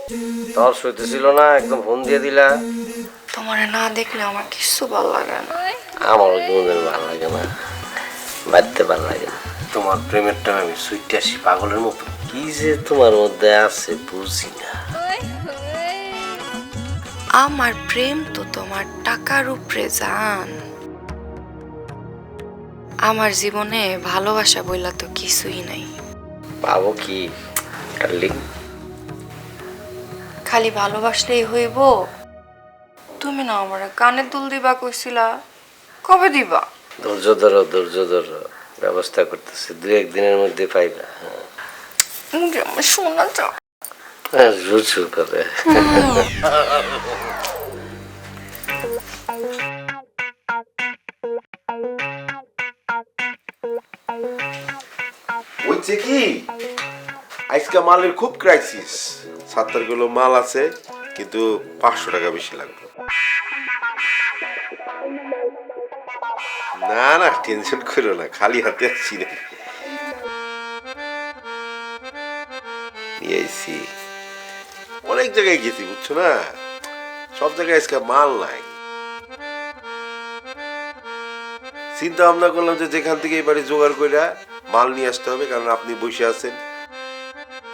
তোর সইতেছিল না, একদম ফোন দিয়ে দিলা। তোমারে না দেখলে আমার কিছু ভালো লাগে না। আমারও কোনোদিন ভালো লাগে না, বাড়তে ভালো লাগে না। তোমার প্রেমের টাইম আমি সুইটে আসি পাগলের মতো। কি যে তোমার মধ্যে আছে বুঝি না। আমার প্রেম তো তোমার টাকার উপরে জান। আমার জীবনে ভালোবাসা বইলা তো কিছুই নাই। পাবো কি ডার্লিং? খালি ভালোবাসলেই হইব? তুমি না আমার কানের দুল দিবা কইছিলা, কবে দিবা? ধৈর্য ধরো, ধৈর্য ধরো, ব্যবস্থা করতেছি, দু একদিনের মধ্যে পাইবা। মুখে আমার শোনা যাও। হ্যাঁ, রুচু করে। হচ্ছে কি আজকে মালের খুব ক্রাইসিস। 70 কিলো মাল আছে, কিন্তু 500 টাকা বেশি লাগবে। না না, টেনশন করো না, খালি হাতে আসছি না। নিয়ে আইছি, অনেক জায়গায় গেছি বুঝছো না, সব জায়গায় আজকে মাল নাই। চিন্তা ভাবনা করলাম যে যেখান থেকে এবারে জোগাড় কইরা মাল নিয়ে আসতে হবে, কারণ আপনি বসে আছেন,